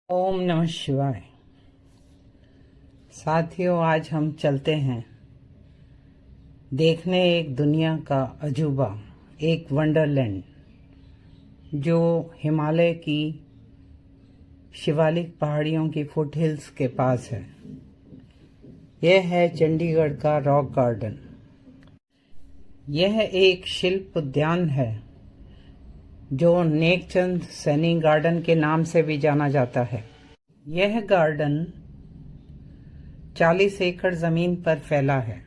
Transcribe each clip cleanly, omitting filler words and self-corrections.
ओम नमः शिवाय। साथियों, आज हम चलते हैं देखने एक दुनिया का अजूबा, एक वंडरलैंड जो हिमालय की शिवालिक पहाड़ियों की फुटहिल्स के पास है। यह है चंडीगढ़ का रॉक गार्डन। यह एक शिल्प उद्यान है जो नेकचंद सैनी गार्डन के नाम से भी जाना जाता है। यह गार्डन 40 एकड़ जमीन पर फैला है।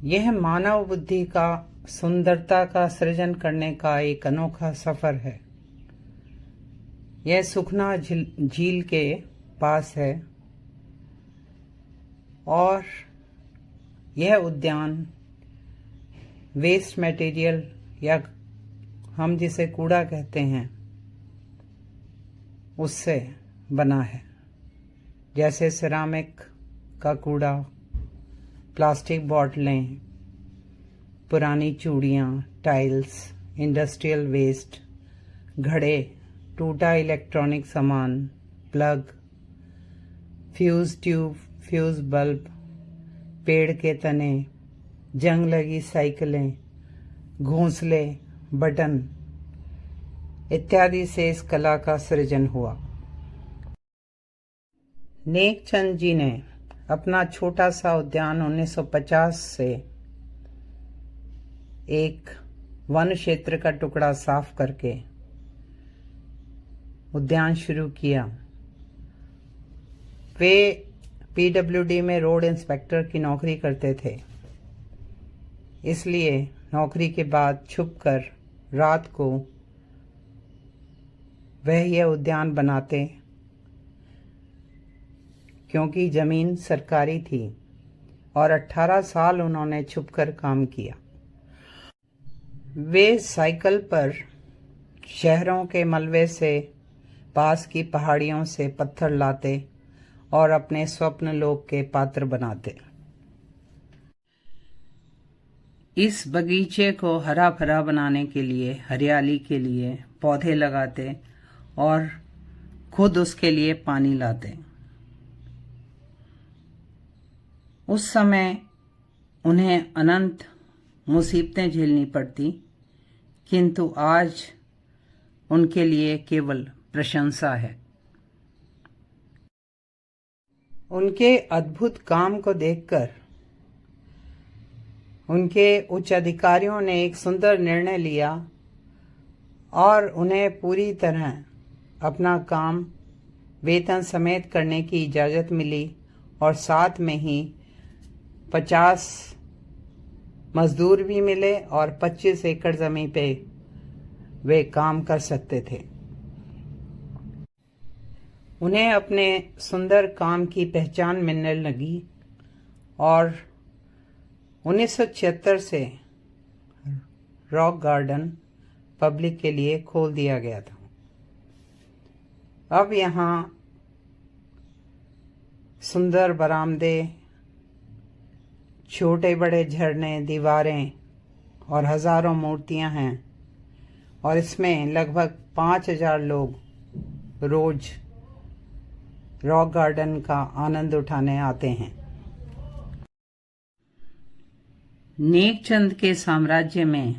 यह मानव बुद्धि का सुंदरता का सृजन करने का एक अनोखा सफर है। यह सुखना झील के पास है और यह उद्यान वेस्ट मटेरियल या हम जिसे कूड़ा कहते हैं उससे बना है, जैसे सिरामिक का कूड़ा, प्लास्टिक बोतलें, पुरानी चूड़ियाँ, टाइल्स, इंडस्ट्रियल वेस्ट, घड़े, टूटा इलेक्ट्रॉनिक सामान, plug, fuse tube, fuse bulb, पेड़ के तने, जंग लगी साइकिलें, घोंसले, बटन इत्यादि से इस कला का सृजन हुआ। नेकचंद जी ने अपना छोटा सा उद्यान 1950 से एक वन क्षेत्र का टुकड़ा साफ करके उद्यान शुरू किया। वे पीडब्ल्यूडी में रोड इंस्पेक्टर की नौकरी करते थे, इसलिए नौकरी के बाद छुपकर रात को वह यह उद्यान बनाते, क्योंकि जमीन सरकारी थी और 18 साल उन्होंने छुपकर काम किया। वे साइकिल पर शहरों के मलबे से, पास की पहाड़ियों से पत्थर लाते और अपने स्वप्न लोक के पात्र बनाते। इस बगीचे को हरा भरा बनाने के लिए, हरियाली के लिए पौधे लगाते और खुद उसके लिए पानी लाते। उस समय उन्हें अनंत मुसीबतें झेलनी पड़ती, किंतु आज उनके लिए केवल प्रशंसा है। उनके अद्भुत काम को देखकर उनके उच्च अधिकारियों ने एक सुंदर निर्णय लिया और उन्हें पूरी तरह अपना काम वेतन समेत करने की इजाज़त मिली और साथ में ही 50 मजदूर भी मिले और 25 एकड़ ज़मीन पे वे काम कर सकते थे। उन्हें अपने सुंदर काम की पहचान मिलने लगी और 1976 से रॉक गार्डन पब्लिक के लिए खोल दिया गया था। अब यहाँ सुंदर बरामदे, छोटे बड़े झरने, दीवारें और हजारों मूर्तियां हैं और इसमें लगभग 5000 लोग रोज रॉक गार्डन का आनंद उठाने आते हैं। नेकचंद के साम्राज्य में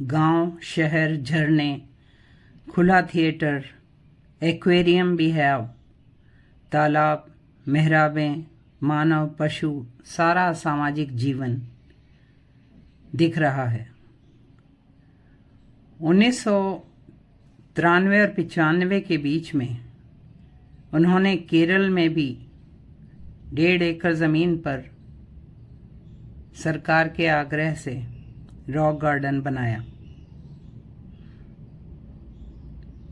गांव, शहर, झरने, खुला थिएटर, एक्वेरियम भी है। अब तालाब, मेहराबें, मानव, पशु, सारा सामाजिक जीवन दिख रहा है। 1993 और 95 के बीच में उन्होंने केरल में भी 1.5 एकड़ जमीन पर सरकार के आग्रह से रॉक गार्डन बनाया।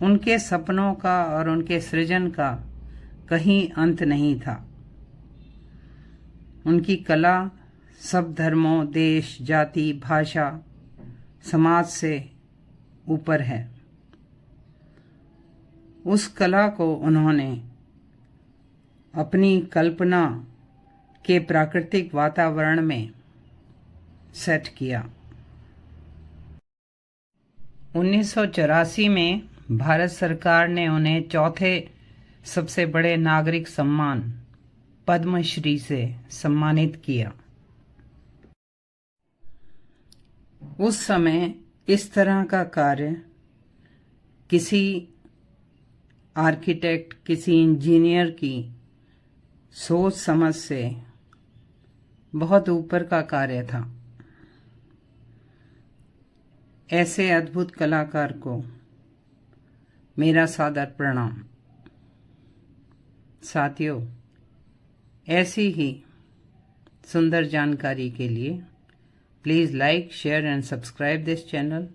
उनके सपनों का और उनके सृजन का कहीं अंत नहीं था। उनकी कला सब धर्मों, देश, जाति, भाषा, समाज से ऊपर है। उस कला को उन्होंने अपनी कल्पना के प्राकृतिक वातावरण में सेट किया। 1984 में भारत सरकार ने उन्हें चौथे सबसे बड़े नागरिक सम्मान पद्मश्री से सम्मानित किया। उस समय इस तरह का कार्य किसी आर्किटेक्ट, किसी इंजीनियर की सोच समझ से बहुत ऊपर का कार्य था। ऐसे अद्भुत कलाकार को मेरा सादर प्रणाम। साथियों, ऐसी ही सुंदर जानकारी के लिए please like, share and subscribe this channel.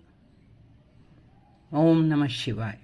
Om नमः शिवाय।